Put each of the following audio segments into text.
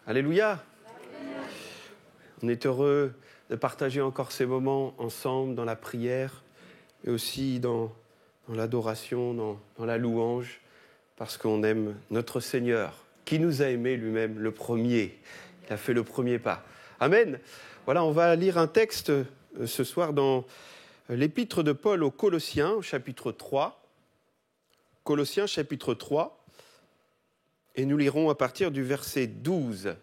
Alléluia. On est heureux de partager encore ces moments ensemble dans la prière et aussi dans l'adoration, dans la louange, parce qu'on aime notre Seigneur, qui nous a aimés lui-même le premier. Il a fait le premier pas. Amen. Voilà, on va lire un texte ce soir dans l'épître de Paul aux Colossiens, chapitre 3. Colossiens, chapitre 3. Et nous lirons à partir du verset 12.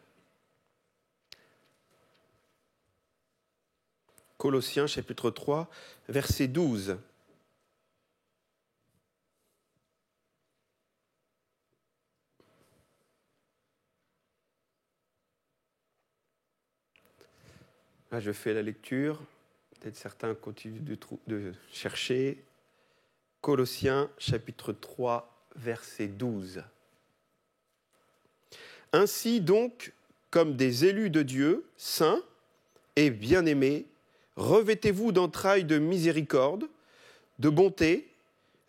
Colossiens, chapitre 3, verset 12. Là, je fais la lecture. Peut-être certains continuent de chercher. Colossiens, chapitre 3, verset 12. Ainsi donc, comme des élus de Dieu, saints et bien-aimés, revêtez-vous d'entrailles de miséricorde, de bonté,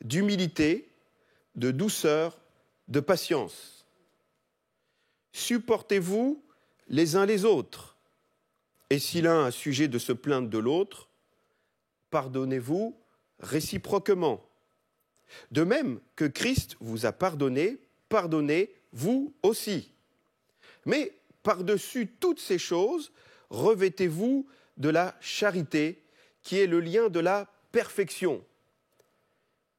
d'humilité, de douceur, de patience. Supportez-vous les uns les autres, et si l'un a sujet de se plaindre de l'autre, pardonnez-vous réciproquement. De même que Christ vous a pardonné, pardonnez-vous aussi. Mais par-dessus toutes ces choses, revêtez-vous de la charité, qui est le lien de la perfection.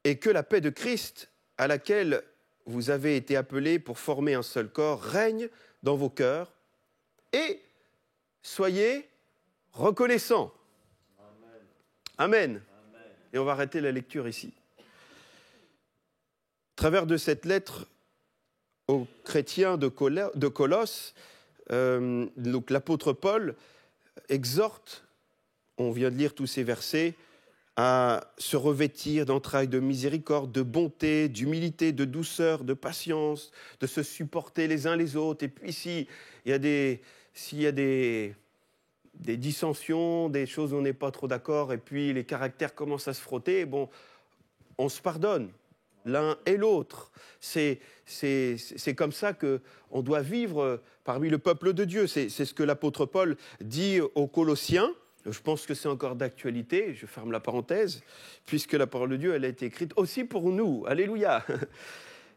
Et que la paix de Christ, à laquelle vous avez été appelés pour former un seul corps, règne dans vos cœurs, et soyez reconnaissants. Amen. Et on va arrêter la lecture ici. À travers de cette lettre aux chrétiens de Colosse, donc l'apôtre Paul exhorte, on vient de lire tous ces versets, à se revêtir d'entrailles de miséricorde, de bonté, d'humilité, de douceur, de patience, de se supporter les uns les autres. Et puis s'il y a des dissensions, des choses où on n'est pas trop d'accord, et puis les caractères commencent à se frotter, bon, on se pardonne. L'un et l'autre. C'est comme ça qu'on doit vivre parmi le peuple de Dieu. C'est ce que l'apôtre Paul dit aux Colossiens. Je pense que c'est encore d'actualité, je ferme la parenthèse, puisque la parole de Dieu, elle a été écrite aussi pour nous. Alléluia.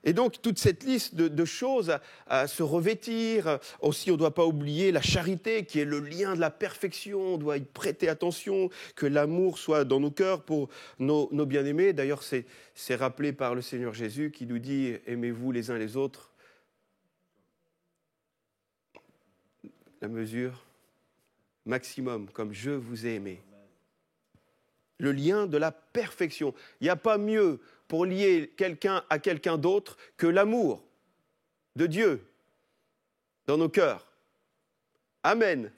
Et donc, toute cette liste de choses à se revêtir. Aussi, on ne doit pas oublier la charité, qui est le lien de la perfection. On doit y prêter attention, que l'amour soit dans nos cœurs pour nos bien-aimés. D'ailleurs, c'est rappelé par le Seigneur Jésus qui nous dit « Aimez-vous les uns les autres ». La mesure maximum, comme je vous ai aimé. Le lien de la perfection. Il n'y a pas mieux pour lier quelqu'un à quelqu'un d'autre que l'amour de Dieu dans nos cœurs. Amen.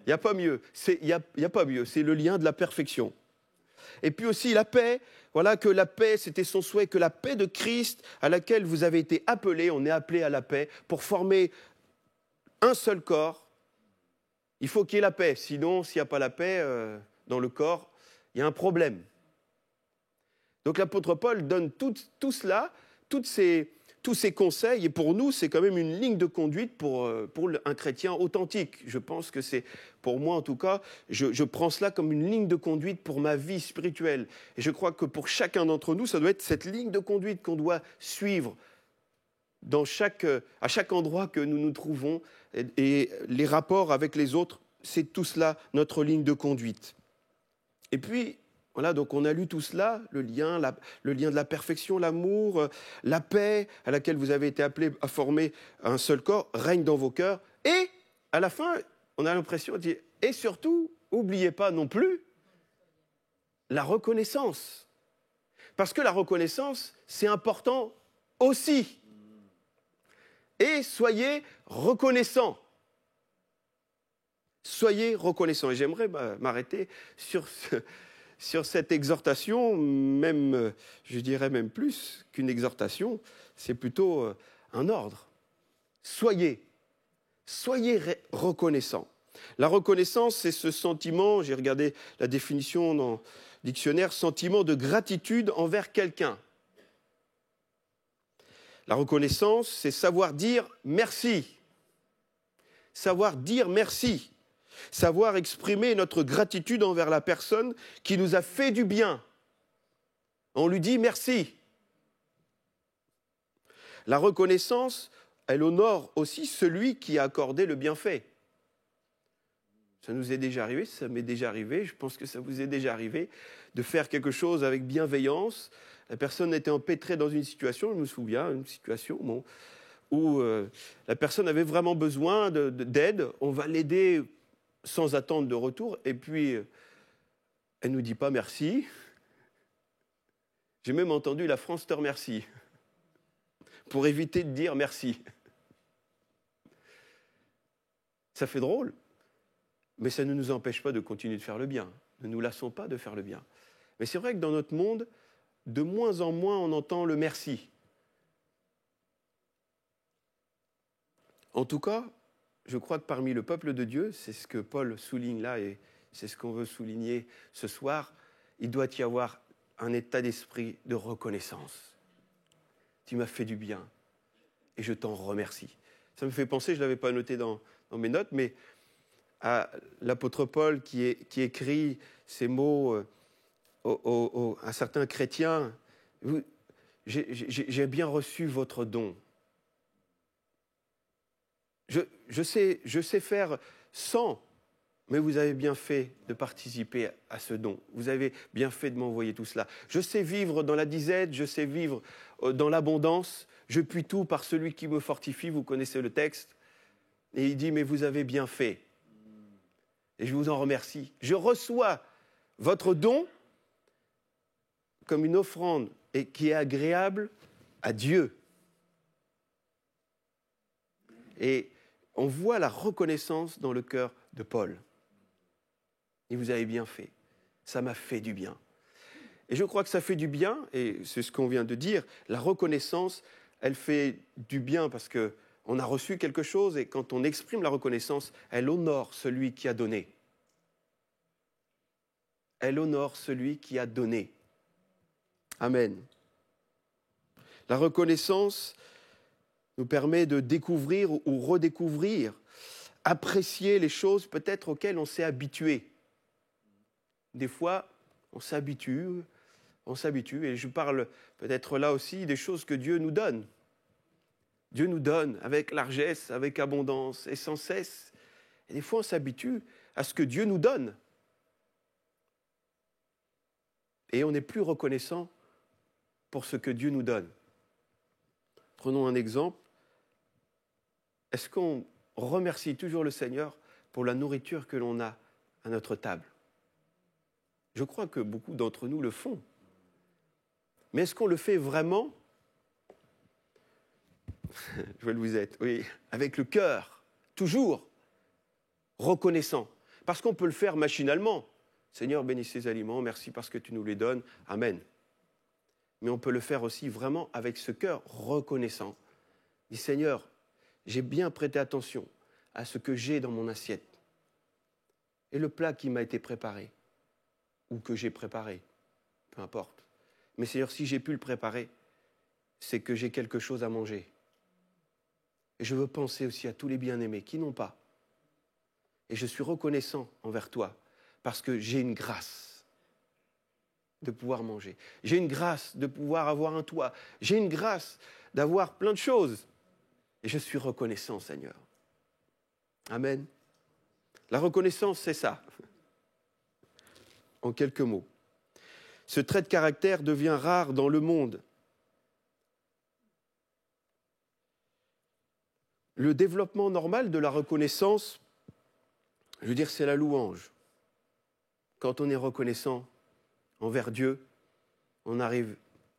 Il n'y a pas mieux. Il y a pas mieux. C'est le lien de la perfection. Et puis aussi la paix. Voilà que la paix, c'était son souhait, que la paix de Christ à laquelle vous avez été appelés, on est appelés à la paix, pour former un seul corps. Il faut qu'il y ait la paix. Sinon, s'il n'y a pas la paix dans le corps, il y a un problème. Donc l'apôtre Paul donne tout cela, tous ces conseils, et pour nous, c'est quand même une ligne de conduite pour un chrétien authentique. Je pense que c'est, pour moi en tout cas, je prends cela comme une ligne de conduite pour ma vie spirituelle. Et je crois que pour chacun d'entre nous, ça doit être cette ligne de conduite qu'on doit suivre à chaque endroit que nous nous trouvons, et les rapports avec les autres, c'est tout cela notre ligne de conduite. Et puis, voilà, donc on a lu tout cela, le lien de la perfection, l'amour, la paix à laquelle vous avez été appelés à former un seul corps, règne dans vos cœurs. Et à la fin, on a l'impression de dire, et surtout, n'oubliez pas non plus la reconnaissance. Parce que la reconnaissance, c'est important aussi. Et soyez reconnaissants. Soyez reconnaissants. Et j'aimerais m'arrêter sur cette exhortation, même, je dirais même plus qu'une exhortation, c'est plutôt un ordre. Soyez reconnaissants. La reconnaissance, c'est ce sentiment, j'ai regardé la définition dans le dictionnaire, sentiment de gratitude envers quelqu'un. La reconnaissance, c'est savoir dire merci. savoir dire merci, savoir exprimer notre gratitude envers la personne qui nous a fait du bien. On lui dit merci. La reconnaissance, elle honore aussi celui qui a accordé le bienfait. Ça nous est déjà arrivé, ça m'est déjà arrivé, je pense que ça vous est déjà arrivé, de faire quelque chose avec bienveillance. La personne était empêtrée dans une situation, je me souviens, une situation où la personne avait vraiment besoin d'aide, on va l'aider sans attendre de retour, et puis elle ne nous dit pas merci. J'ai même entendu la France te remercie, pour éviter de dire merci. Ça fait drôle, mais ça ne nous empêche pas de continuer de faire le bien. Ne nous lassons pas de faire le bien. Mais c'est vrai que dans notre monde, de moins en moins on entend le merci. En tout cas, je crois que parmi le peuple de Dieu, c'est ce que Paul souligne là et c'est ce qu'on veut souligner ce soir, il doit y avoir un état d'esprit de reconnaissance. Tu m'as fait du bien et je t'en remercie. Ça me fait penser, je ne l'avais pas noté dans mes notes, mais à l'apôtre Paul qui écrit ces mots à certains chrétiens. J'ai bien reçu votre don. Je sais faire sans, mais vous avez bien fait de participer à ce don. Vous avez bien fait de m'envoyer tout cela. Je sais vivre dans la disette, je sais vivre dans l'abondance. Je puis tout par celui qui me fortifie. Vous connaissez le texte. Et il dit, mais vous avez bien fait. Et je vous en remercie. Je reçois votre don comme une offrande et qui est agréable à Dieu. Et on voit la reconnaissance dans le cœur de Paul. Et vous avez bien fait. Ça m'a fait du bien. Et je crois que ça fait du bien, et c'est ce qu'on vient de dire, la reconnaissance, elle fait du bien parce qu'on a reçu quelque chose et quand on exprime la reconnaissance, elle honore celui qui a donné. Elle honore celui qui a donné. Amen. La reconnaissance nous permet de découvrir ou redécouvrir, apprécier les choses peut-être auxquelles on s'est habitué. Des fois, on s'habitue, et je parle peut-être là aussi des choses que Dieu nous donne. Dieu nous donne avec largesse, avec abondance et sans cesse. Et des fois, on s'habitue à ce que Dieu nous donne. Et on n'est plus reconnaissant pour ce que Dieu nous donne. Prenons un exemple. Est-ce qu'on remercie toujours le Seigneur pour la nourriture que l'on a à notre table? Je crois que beaucoup d'entre nous le font. Mais est-ce qu'on le fait vraiment? Je vois où vous êtes, oui, avec le cœur, toujours reconnaissant. Parce qu'on peut le faire machinalement. Seigneur, bénis ces aliments, merci parce que tu nous les donnes, amen. Mais on peut le faire aussi vraiment avec ce cœur reconnaissant. Dis Seigneur, j'ai bien prêté attention à ce que j'ai dans mon assiette. Et le plat qui m'a été préparé, ou que j'ai préparé, peu importe. Mais Seigneur, si j'ai pu le préparer, c'est que j'ai quelque chose à manger. Et je veux penser aussi à tous les bien-aimés qui n'ont pas. Et je suis reconnaissant envers toi, parce que j'ai une grâce de pouvoir manger. J'ai une grâce de pouvoir avoir un toit. J'ai une grâce d'avoir plein de choses. Et je suis reconnaissant, Seigneur. Amen. La reconnaissance, c'est ça. En quelques mots. Ce trait de caractère devient rare dans le monde. Le développement normal de la reconnaissance, je veux dire, c'est la louange. Quand on est reconnaissant envers Dieu, on arrive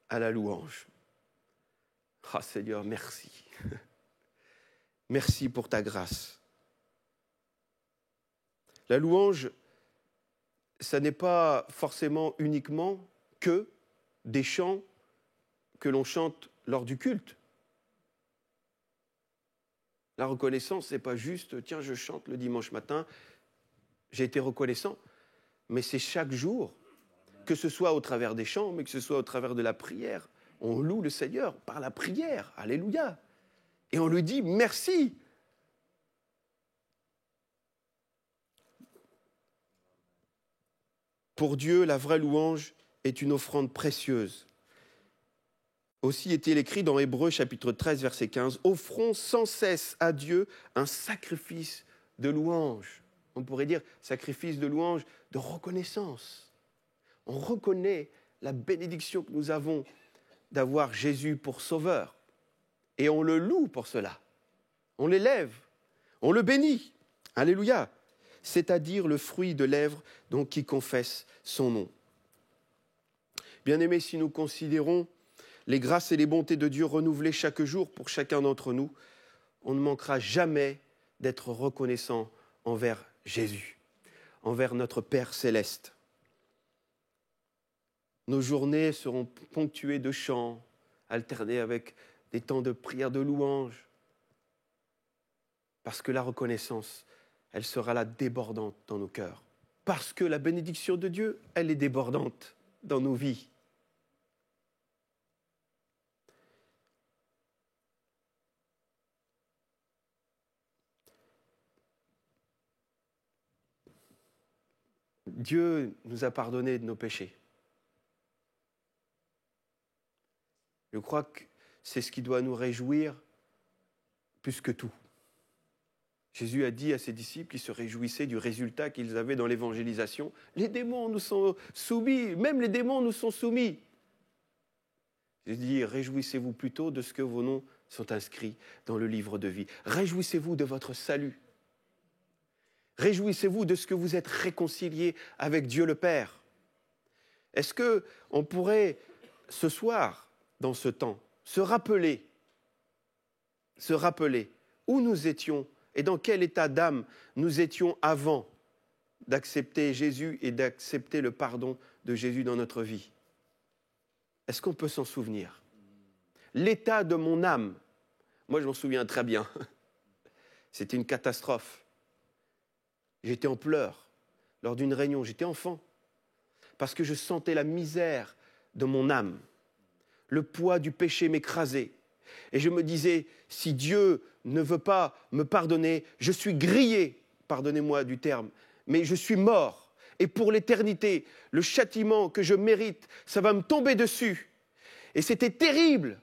à la louange. Ah Seigneur, merci. Merci pour ta grâce. La louange, ça n'est pas forcément uniquement que des chants que l'on chante lors du culte. La reconnaissance, ce n'est pas juste, tiens, je chante le dimanche matin, j'ai été reconnaissant, mais c'est chaque jour, que ce soit au travers des chants, mais que ce soit au travers de la prière. On loue le Seigneur par la prière, alléluia. Et on lui dit merci. Pour Dieu, la vraie louange est une offrande précieuse. Aussi est-il écrit dans Hébreux chapitre 13, verset 15, « Offrons sans cesse à Dieu un sacrifice de louange. » On pourrait dire sacrifice de louange, de reconnaissance. On reconnaît la bénédiction que nous avons d'avoir Jésus pour sauveur. Et on le loue pour cela. On l'élève, on le bénit. Alléluia. C'est-à-dire le fruit de lèvres donc, qui confesse son nom. Bien-aimés, si nous considérons les grâces et les bontés de Dieu renouvelées chaque jour pour chacun d'entre nous, on ne manquera jamais d'être reconnaissant envers Jésus, envers notre Père céleste. Nos journées seront ponctuées de chants, alternées avec des temps de prière, de louange, parce que la reconnaissance, elle sera là débordante dans nos cœurs. Parce que la bénédiction de Dieu, elle est débordante dans nos vies. Dieu nous a pardonné de nos péchés. Je crois que c'est ce qui doit nous réjouir plus que tout. Jésus a dit à ses disciples qu'ils se réjouissaient du résultat qu'ils avaient dans l'évangélisation. Les démons nous sont soumis, même les démons nous sont soumis. Jésus dit, réjouissez-vous plutôt de ce que vos noms sont inscrits dans le livre de vie. Réjouissez-vous de votre salut. Réjouissez-vous de ce que vous êtes réconciliés avec Dieu le Père. Est-ce qu'on pourrait, ce soir, dans ce temps, se rappeler où nous étions et dans quel état d'âme nous étions avant d'accepter Jésus et d'accepter le pardon de Jésus dans notre vie? Est-ce qu'on peut s'en souvenir? L'état de mon âme, moi je m'en souviens très bien. C'était une catastrophe. J'étais en pleurs lors d'une réunion, j'étais enfant, parce que je sentais la misère de mon âme. Le poids du péché m'écrasait. Et je me disais, si Dieu ne veut pas me pardonner, je suis grillé, pardonnez-moi du terme, mais je suis mort. Et pour l'éternité, le châtiment que je mérite, ça va me tomber dessus. Et c'était terrible.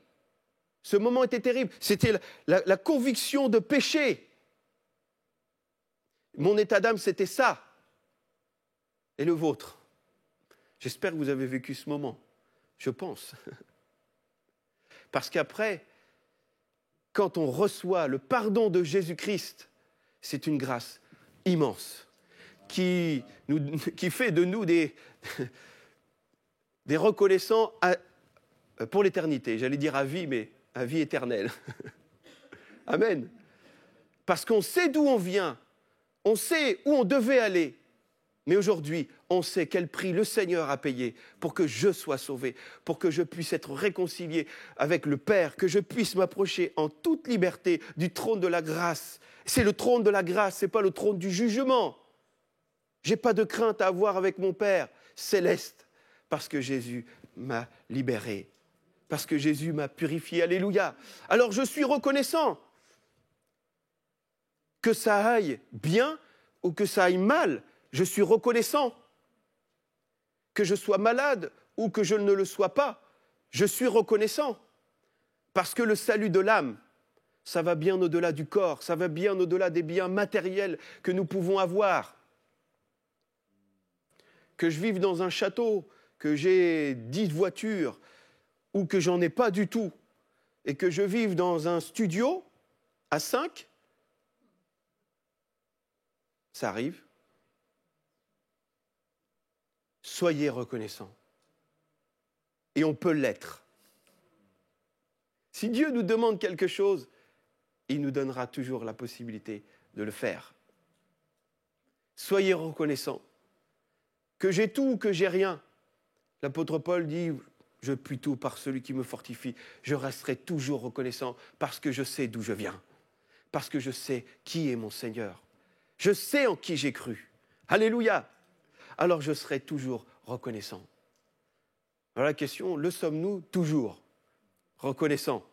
Ce moment était terrible. C'était la conviction de péché. Mon état d'âme, c'était ça. Et le vôtre. J'espère que vous avez vécu ce moment. Je pense. Parce qu'après, quand on reçoit le pardon de Jésus-Christ, c'est une grâce immense qui fait de nous des reconnaissants pour l'éternité. J'allais dire à vie, mais à vie éternelle. Amen. Parce qu'on sait d'où on vient, on sait où on devait aller, mais aujourd'hui, on sait quel prix le Seigneur a payé pour que je sois sauvé, pour que je puisse être réconcilié avec le Père, que je puisse m'approcher en toute liberté du trône de la grâce. C'est le trône de la grâce, ce n'est pas le trône du jugement. Je n'ai pas de crainte à avoir avec mon Père céleste, parce que Jésus m'a libéré, parce que Jésus m'a purifié. Alléluia. Alors je suis reconnaissant. Que ça aille bien ou que ça aille mal, je suis reconnaissant. Que je sois malade ou que je ne le sois pas, je suis reconnaissant. Parce que le salut de l'âme, ça va bien au-delà du corps, ça va bien au-delà des biens matériels que nous pouvons avoir. Que je vive dans un château, que j'ai 10 voitures ou que j'en ai pas du tout, et que je vive dans un studio à 5, ça arrive. Soyez reconnaissants. Et on peut l'être. Si Dieu nous demande quelque chose, il nous donnera toujours la possibilité de le faire. Soyez reconnaissants. Que j'ai tout ou que j'ai rien. L'apôtre Paul dit, je puis tout par celui qui me fortifie. Je resterai toujours reconnaissant parce que je sais d'où je viens. Parce que je sais qui est mon Seigneur. Je sais en qui j'ai cru. Alléluia. Alors je serai toujours reconnaissant. Alors la question, le sommes-nous toujours reconnaissants?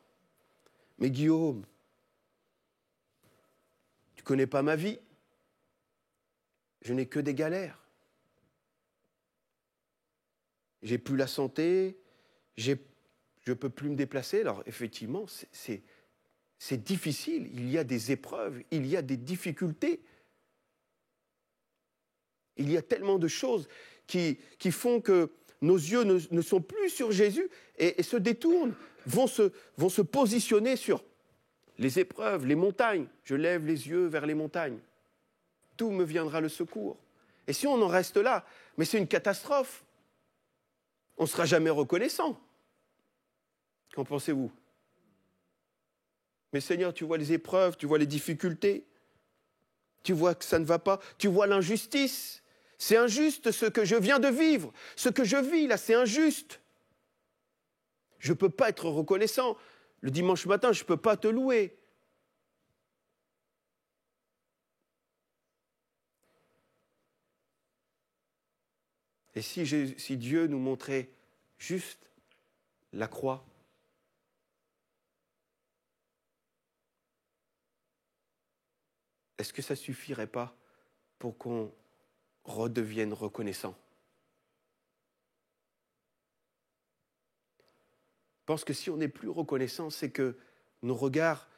Mais Guillaume, tu ne connais pas ma vie. Je n'ai que des galères. j'ai plus la santé, je ne peux plus me déplacer. Alors effectivement, c'est difficile, il y a des épreuves, il y a des difficultés. Il y a tellement de choses qui font que nos yeux ne sont plus sur Jésus et se détournent, vont se positionner sur les épreuves, les montagnes. Je lève les yeux vers les montagnes. D'où me viendra le secours? Et si on en reste là, mais c'est une catastrophe. On ne sera jamais reconnaissant. Qu'en pensez-vous? Mais Seigneur, tu vois les épreuves, tu vois les difficultés, tu vois que ça ne va pas, tu vois l'injustice. C'est injuste ce que je viens de vivre. Ce que je vis là, c'est injuste. Je ne peux pas être reconnaissant. Le dimanche matin, je ne peux pas te louer. Et si Dieu nous montrait juste la croix, est-ce que ça ne suffirait pas pour qu'on redevienne reconnaissant? Je pense que si on n'est plus reconnaissant, c'est que nos regards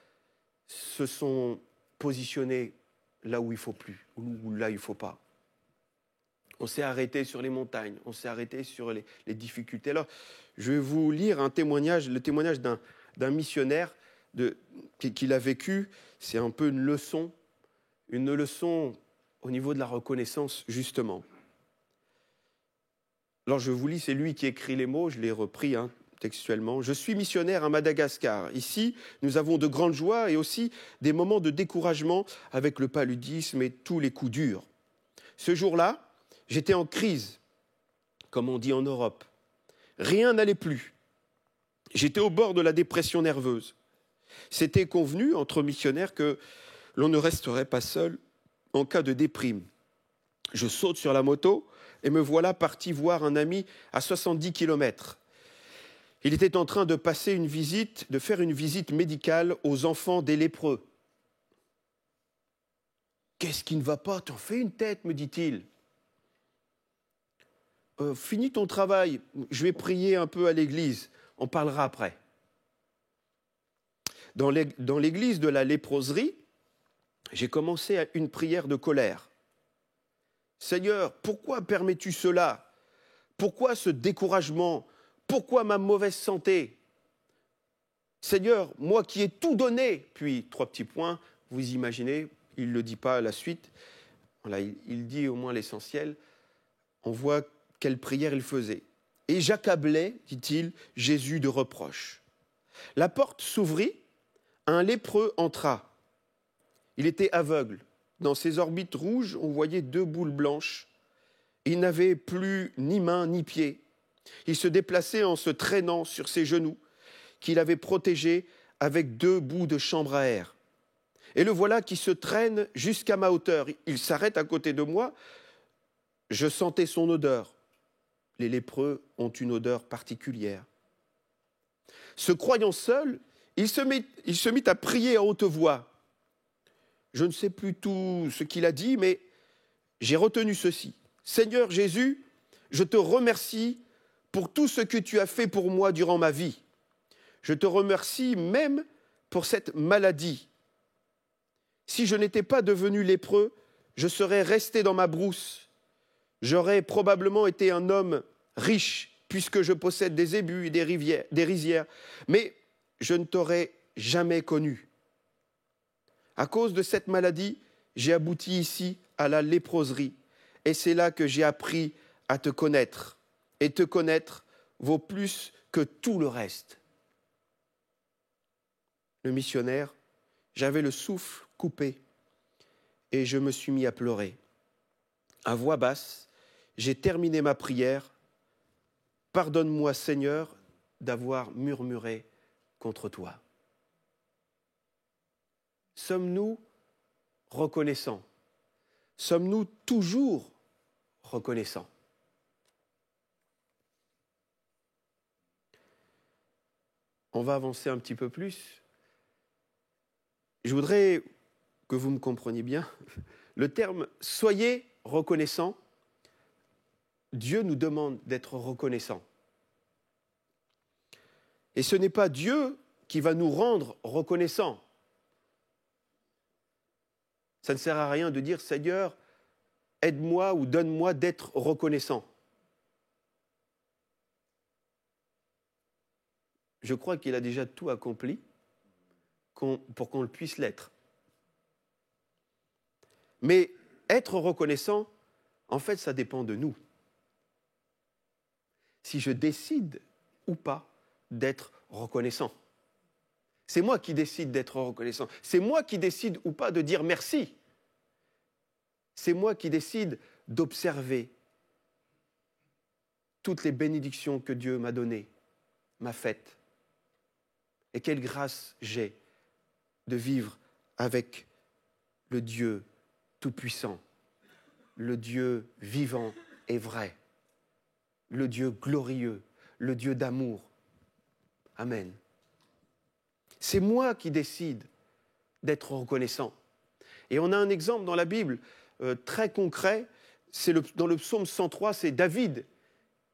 se sont positionnés là où il ne faut plus, ou là où il ne faut pas. On s'est arrêté sur les montagnes, on s'est arrêté sur les difficultés. Alors, je vais vous lire le témoignage d'un missionnaire qu'il a vécu. C'est un peu une leçon au niveau de la reconnaissance, justement. Alors, je vous lis, c'est lui qui écrit les mots, je l'ai repris textuellement. « Je suis missionnaire à Madagascar. Ici, nous avons de grandes joies et aussi des moments de découragement avec le paludisme et tous les coups durs. Ce jour-là, j'étais en crise, comme on dit en Europe. Rien n'allait plus. J'étais au bord de la dépression nerveuse. C'était convenu entre missionnaires que l'on ne resterait pas seul en cas de déprime. Je saute sur la moto et me voilà parti voir un ami à 70 km. Il était en train de faire une visite médicale aux enfants des lépreux. « Qu'est-ce qui ne va pas? T'en fais une tête, me dit-il. Finis ton travail, je vais prier un peu à l'église, on parlera après. » Dans l'église de la léproserie, j'ai commencé une prière de colère. « Seigneur, pourquoi permets-tu cela? Pourquoi ce découragement? Pourquoi ma mauvaise santé? Seigneur, moi qui ai tout donné. » Puis, 3 petits points, vous imaginez, il ne le dit pas à la suite. Voilà, il dit au moins l'essentiel. On voit quelle prière il faisait. « Et j'accablais, dit-il, Jésus de reproches. » La porte s'ouvrit, un lépreux entra. Il était aveugle. Dans ses orbites rouges, on voyait 2 boules blanches. Il n'avait plus ni main ni pied. Il se déplaçait en se traînant sur ses genoux, qu'il avait protégés avec 2 bouts de chambre à air. Et le voilà qui se traîne jusqu'à ma hauteur. Il s'arrête à côté de moi. Je sentais son odeur. Les lépreux ont une odeur particulière. Se croyant seul, il se mit à prier à haute voix. Je ne sais plus tout ce qu'il a dit, mais j'ai retenu ceci. « Seigneur Jésus, je te remercie pour tout ce que tu as fait pour moi durant ma vie. Je te remercie même pour cette maladie. Si je n'étais pas devenu lépreux, je serais resté dans ma brousse. J'aurais probablement été un homme riche, puisque je possède des ébus et des rizières, mais je ne t'aurais jamais connu. À cause de cette maladie, j'ai abouti ici à la léproserie, et c'est là que j'ai appris à te connaître. Et te connaître vaut plus que tout le reste. » Le missionnaire, j'avais le souffle coupé, et je me suis mis à pleurer. À voix basse, j'ai terminé ma prière. « Pardonne-moi, Seigneur, d'avoir murmuré contre toi. » Sommes-nous reconnaissants? Sommes-nous toujours reconnaissants? On va avancer un petit peu plus. Je voudrais que vous me compreniez bien. Le terme « soyez reconnaissants », Dieu nous demande d'être reconnaissants. Et ce n'est pas Dieu qui va nous rendre reconnaissants. Ça ne sert à rien de dire « Seigneur, aide-moi ou donne-moi d'être reconnaissant ». Je crois qu'il a déjà tout accompli pour qu'on le puisse l'être. Mais être reconnaissant, en fait, ça dépend de nous. Si je décide ou pas d'être reconnaissant. C'est moi qui décide d'être reconnaissant. C'est moi qui décide ou pas de dire merci. C'est moi qui décide d'observer toutes les bénédictions que Dieu m'a données, m'a faites. Et quelle grâce j'ai de vivre avec le Dieu tout-puissant, le Dieu vivant et vrai, le Dieu glorieux, le Dieu d'amour. Amen. C'est moi qui décide d'être reconnaissant. Et on a un exemple dans la Bible très concret, dans le psaume 103, c'est David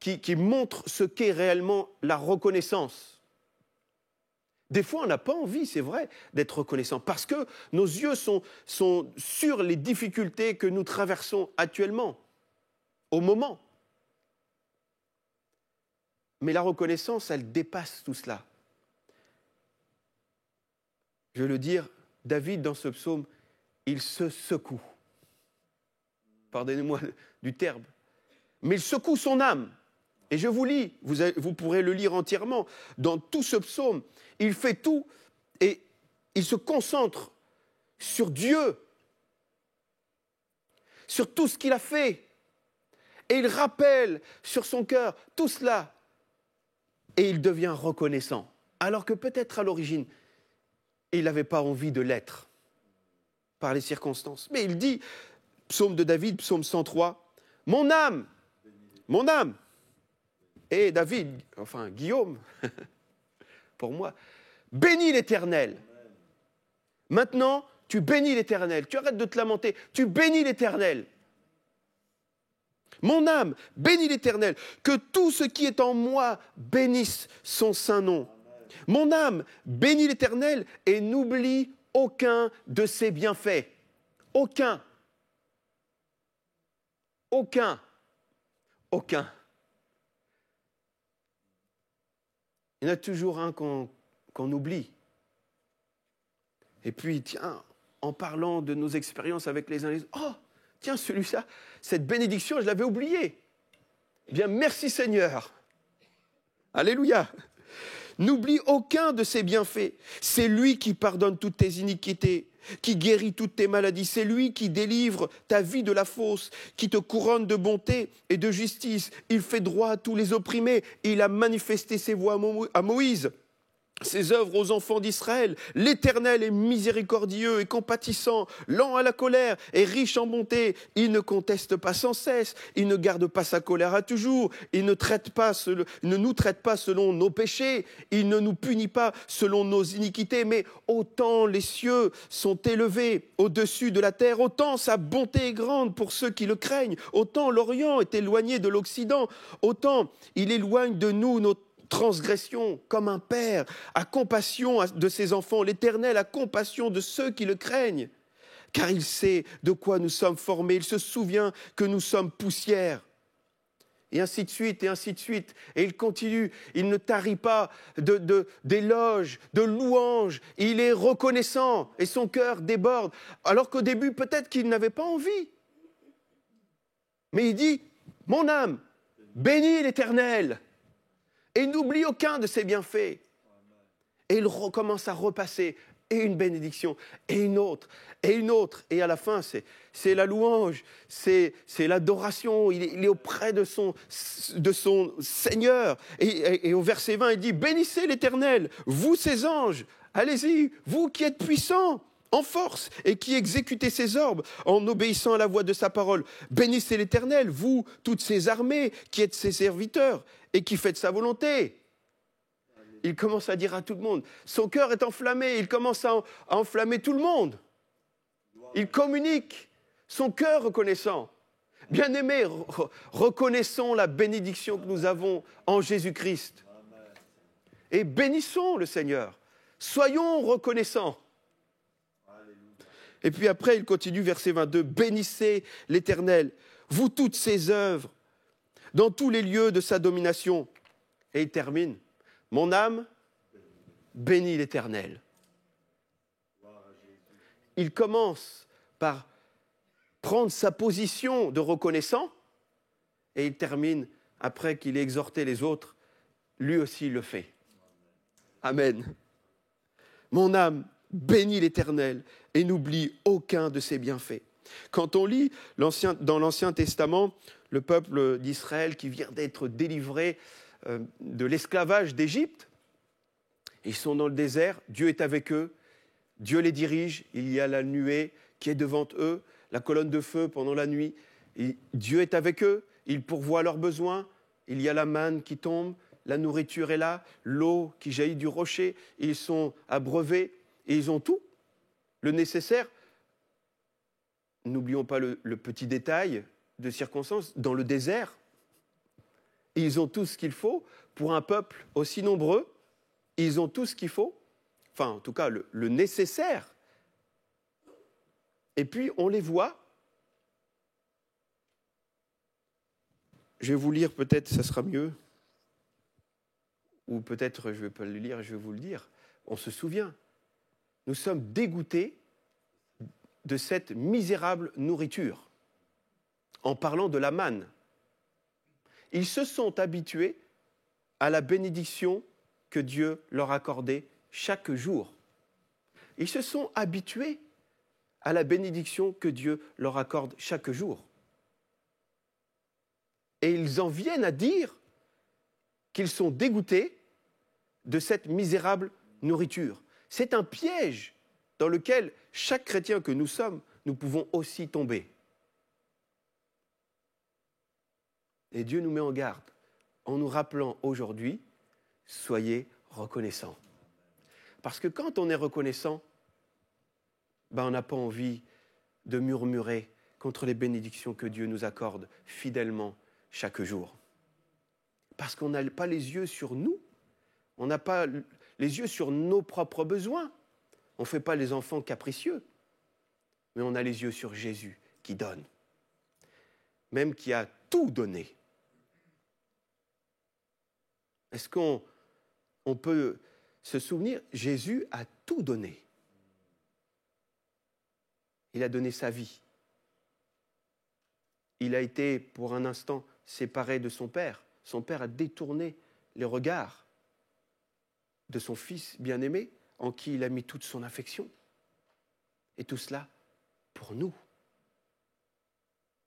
qui montre ce qu'est réellement la reconnaissance. Des fois, on n'a pas envie, c'est vrai, d'être reconnaissant, parce que nos yeux sont sur les difficultés que nous traversons actuellement, au moment. Mais la reconnaissance, elle dépasse tout cela. Je veux le dire, David, dans ce psaume, il se secoue. Pardonnez-moi du terme. Mais il secoue son âme. Et je vous lis, vous pourrez le lire entièrement, dans tout ce psaume, il fait tout et il se concentre sur Dieu, sur tout ce qu'il a fait. Et il rappelle sur son cœur tout cela. Et il devient reconnaissant. Alors que peut-être à l'origine, il n'avait pas envie de l'être par les circonstances. Mais il dit, psaume de David, psaume 103, « Mon âme, et David, enfin Guillaume, pour moi, bénis l'Éternel. Maintenant, tu bénis l'Éternel. Tu arrêtes de te lamenter. Tu bénis l'Éternel. Mon âme, bénis l'Éternel. Que tout ce qui est en moi bénisse son saint nom. Mon âme, bénis l'Éternel et n'oublie aucun de ses bienfaits. Aucun. Aucun. Aucun. Il y en a toujours un qu'on oublie. Et puis, tiens, en parlant de nos expériences avec les uns et les autres, oh, tiens, celui-là, cette bénédiction, je l'avais oubliée. Eh bien, merci Seigneur. Alléluia. N'oublie aucun de ses bienfaits. C'est lui qui pardonne toutes tes iniquités, qui guérit toutes tes maladies. C'est lui qui délivre ta vie de la fausse, qui te couronne de bonté et de justice. Il fait droit à tous les opprimés. Il a manifesté ses voies à Moïse, ses œuvres aux enfants d'Israël. L'Éternel est miséricordieux et compatissant, lent à la colère et riche en bonté. Il ne conteste pas sans cesse, il ne garde pas sa colère à toujours, il ne nous traite pas selon nos péchés, il ne nous punit pas selon nos iniquités, mais autant les cieux sont élevés au-dessus de la terre, autant sa bonté est grande pour ceux qui le craignent, autant l'Orient est éloigné de l'Occident, autant il éloigne de nous notre transgression, comme un père a compassion de ses enfants. L'Éternel a compassion de ceux qui le craignent, car il sait de quoi nous sommes formés. Il se souvient que nous sommes poussière. Et ainsi de suite, et ainsi de suite. Et il continue, il ne tarit pas d'éloges, de louanges. Il est reconnaissant et son cœur déborde. Alors qu'au début, peut-être qu'il n'avait pas envie. Mais il dit, mon âme, bénis l'Éternel. Et n'oublie aucun de ses bienfaits. Et il recommence à repasser, et une bénédiction, et une autre, et une autre. Et à la fin, c'est la louange, c'est l'adoration. Il est auprès de son Seigneur. Et au verset 20, il dit, bénissez l'Éternel, vous ses anges, allez-y, vous qui êtes puissants, en force, et qui exécutez ses ordres en obéissant à la voix de sa parole. Bénissez l'Éternel, vous, toutes ses armées, qui êtes ses serviteurs, et qui faites sa volonté. Il commence à dire à tout le monde. Son cœur est enflammé, il commence à enflammer tout le monde. Il communique son cœur reconnaissant. Bien-aimés, reconnaissons la bénédiction que nous avons en Jésus-Christ. Et bénissons le Seigneur. Soyons reconnaissants. Et puis après, il continue, verset 22, « Bénissez l'Éternel, vous toutes ses œuvres, dans tous les lieux de sa domination. » Et il termine, « Mon âme, bénis l'Éternel. » Il commence par prendre sa position de reconnaissant et il termine, après qu'il ait exhorté les autres, lui aussi le fait. Amen. Mon âme, bénis l'Éternel et n'oublie aucun de ses bienfaits. Quand on lit dans l'Ancien Testament, le peuple d'Israël qui vient d'être délivré de l'esclavage d'Égypte, ils sont dans le désert, Dieu est avec eux, Dieu les dirige, il y a la nuée qui est devant eux, la colonne de feu pendant la nuit, et Dieu est avec eux, il pourvoit leurs besoins, il y a la manne qui tombe, la nourriture est là, l'eau qui jaillit du rocher, ils sont abreuvés et ils ont tout, le nécessaire. N'oublions pas le petit détail de circonstance, dans le désert, ils ont tout ce qu'il faut pour un peuple aussi nombreux, ils ont tout ce qu'il faut, enfin en tout cas le nécessaire. Et puis on les voit. Je vais vous lire, peut-être ça sera mieux, ou peut-être je ne vais pas le lire, je vais vous le dire. On se souvient, nous sommes dégoûtés de cette misérable nourriture, en parlant de la manne. Ils se sont habitués à la bénédiction que Dieu leur accordait chaque jour. Ils se sont habitués à la bénédiction que Dieu leur accorde chaque jour. Et ils en viennent à dire qu'ils sont dégoûtés de cette misérable nourriture. C'est un piège dans lequel chaque chrétien que nous sommes, nous pouvons aussi tomber. Et Dieu nous met en garde en nous rappelant aujourd'hui, soyez reconnaissants. Parce que quand on est reconnaissant, on n'a pas envie de murmurer contre les bénédictions que Dieu nous accorde fidèlement chaque jour. Parce qu'on n'a pas les yeux sur nous, on n'a pas les yeux sur nos propres besoins. On ne fait pas les enfants capricieux, mais on a les yeux sur Jésus qui donne, même qui a tout donné. Est-ce qu'on peut se souvenir, Jésus a tout donné. Il a donné sa vie. Il a été, pour un instant, séparé de son Père. Son Père a détourné les regards de son Fils bien-aimé, en qui il a mis toute son affection. Et tout cela pour nous.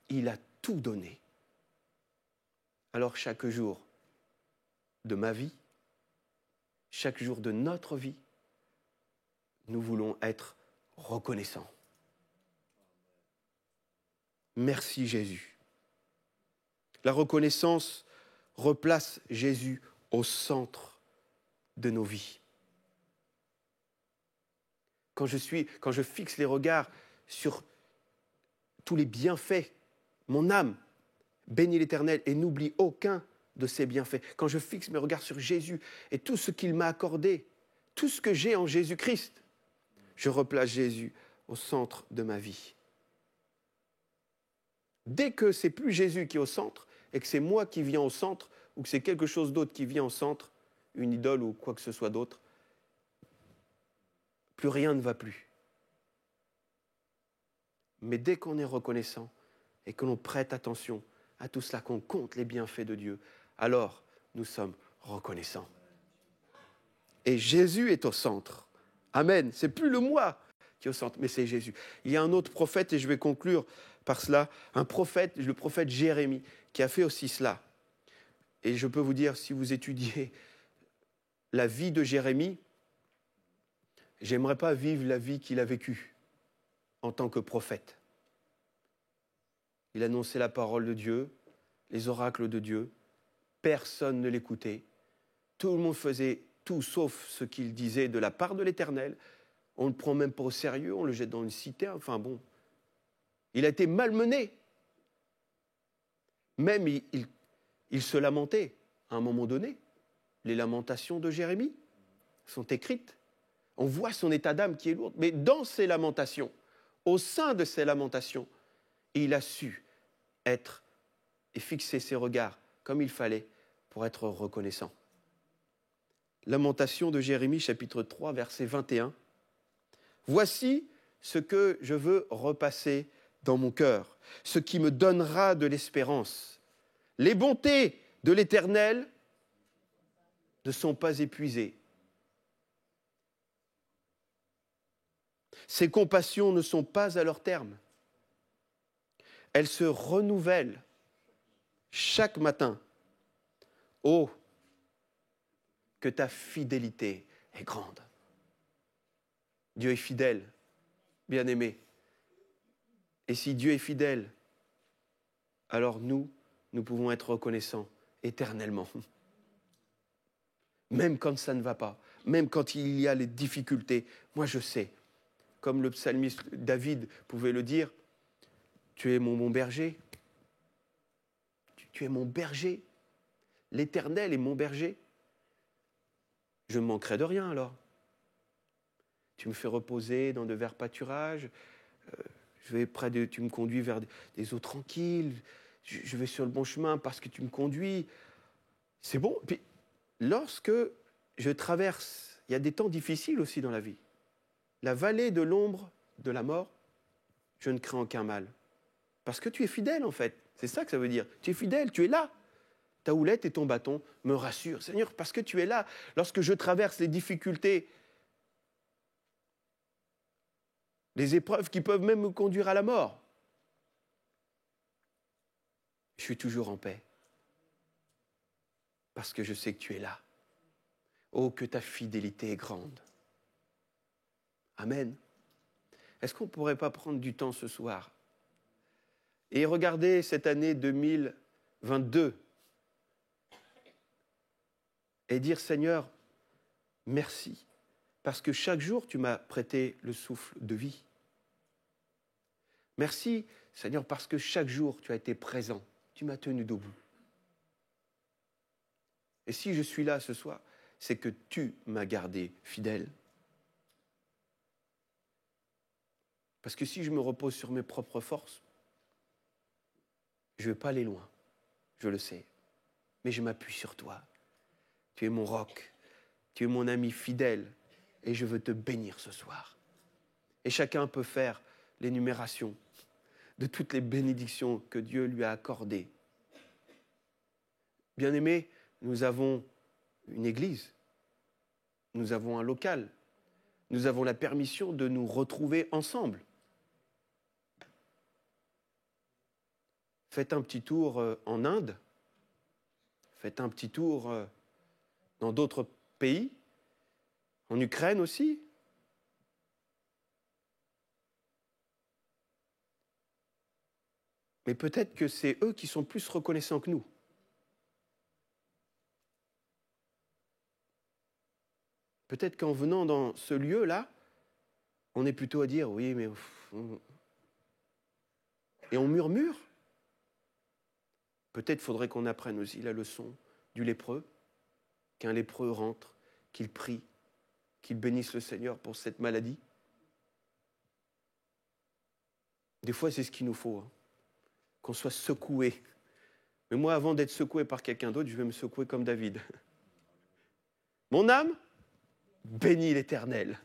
Il a tout donné. Alors chaque jour de ma vie, chaque jour de notre vie, nous voulons être reconnaissants. Merci Jésus. La reconnaissance replace Jésus au centre de nos vies. Quand je fixe les regards sur tous les bienfaits, mon âme bénit l'Éternel et n'oublie aucun de ses bienfaits. Quand je fixe mes regards sur Jésus et tout ce qu'il m'a accordé, tout ce que j'ai en Jésus-Christ, je replace Jésus au centre de ma vie. Dès que c'est plus Jésus qui est au centre et que c'est moi qui viens au centre ou que c'est quelque chose d'autre qui vient au centre, une idole ou quoi que ce soit d'autre, plus rien ne va plus. Mais dès qu'on est reconnaissant et que l'on prête attention à tout cela, qu'on compte les bienfaits de Dieu, alors nous sommes reconnaissants. Et Jésus est au centre. Amen. C'est plus le moi qui est au centre, mais c'est Jésus. Il y a un autre prophète, et je vais conclure par cela, un prophète, le prophète Jérémie, qui a fait aussi cela. Et je peux vous dire, si vous étudiez la vie de Jérémie, j'aimerais pas vivre la vie qu'il a vécue en tant que prophète. Il annonçait la parole de Dieu, les oracles de Dieu. Personne ne l'écoutait. Tout le monde faisait tout sauf ce qu'il disait de la part de l'Éternel. On ne le prend même pas au sérieux, on le jette dans une citerne. Enfin bon, il a été malmené. Même il se lamentait à un moment donné. Les lamentations de Jérémie sont écrites. On voit son état d'âme qui est lourd. Mais dans ces lamentations, au sein de ces lamentations, il a su être et fixer ses regards comme il fallait pour être reconnaissant. Lamentation de Jérémie, chapitre 3, verset 21. « Voici ce que je veux repasser dans mon cœur, ce qui me donnera de l'espérance. Les bontés de l'Éternel ne sont pas épuisées. Ses compassions ne sont pas à leur terme. Elles se renouvellent chaque matin. Oh, que ta fidélité est grande. » Dieu est fidèle, bien-aimé. Et si Dieu est fidèle, alors nous pouvons être reconnaissants éternellement. Même quand ça ne va pas, même quand il y a les difficultés. Moi, je sais, comme le psalmiste David pouvait le dire, « Tu es mon bon berger. Tu es mon berger. L'Éternel est mon berger. Je ne manquerai de rien alors. Tu me fais reposer dans de verts pâturages. Tu me conduis vers des eaux tranquilles. Je vais sur le bon chemin parce que tu me conduis. » C'est bon. Puis, lorsque je traverse, il y a des temps difficiles aussi dans la vie. La vallée de l'ombre de la mort, je ne crains aucun mal. Parce que tu es fidèle, en fait. C'est ça que ça veut dire. Tu es fidèle, tu es là. Ta houlette et ton bâton me rassurent. Seigneur, parce que tu es là. Lorsque je traverse les difficultés, les épreuves qui peuvent même me conduire à la mort, je suis toujours en paix. Parce que je sais que tu es là. Oh, que ta fidélité est grande. Amen. Est-ce qu'on ne pourrait pas prendre du temps ce soir et regarder cette année 2022 et dire, Seigneur, merci, parce que chaque jour, tu m'as prêté le souffle de vie. Merci, Seigneur, parce que chaque jour, tu as été présent, tu m'as tenu debout. Et si je suis là ce soir, c'est que tu m'as gardé fidèle. Parce que si je me repose sur mes propres forces, je ne vais pas aller loin, je le sais. Mais je m'appuie sur toi. Tu es mon roc, tu es mon ami fidèle, et je veux te bénir ce soir. Et chacun peut faire l'énumération de toutes les bénédictions que Dieu lui a accordées. Bien-aimés, nous avons une église, nous avons un local, nous avons la permission de nous retrouver ensemble. Faites un petit tour en Inde, faites un petit tour dans d'autres pays, en Ukraine aussi. Mais peut-être que c'est eux qui sont plus reconnaissants que nous. Peut-être qu'en venant dans ce lieu-là, on est plutôt à dire, oui, mais... Et on murmure. Peut-être faudrait qu'on apprenne aussi la leçon du lépreux, qu'un lépreux rentre, qu'il prie, qu'il bénisse le Seigneur pour cette maladie. Des fois, c'est ce qu'il nous faut, hein, qu'on soit secoué. Mais moi, avant d'être secoué par quelqu'un d'autre, je vais me secouer comme David. Mon âme, bénis l'Éternel.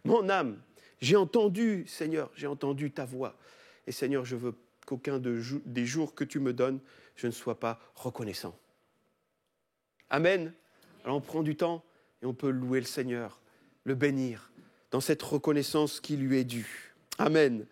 Mon âme, j'ai entendu, Seigneur, j'ai entendu ta voix. Et Seigneur, je veux qu'aucun des jours que tu me donnes, je ne sois pas reconnaissant. Amen. Alors on prend du temps et on peut louer le Seigneur, le bénir, dans cette reconnaissance qui lui est due. Amen.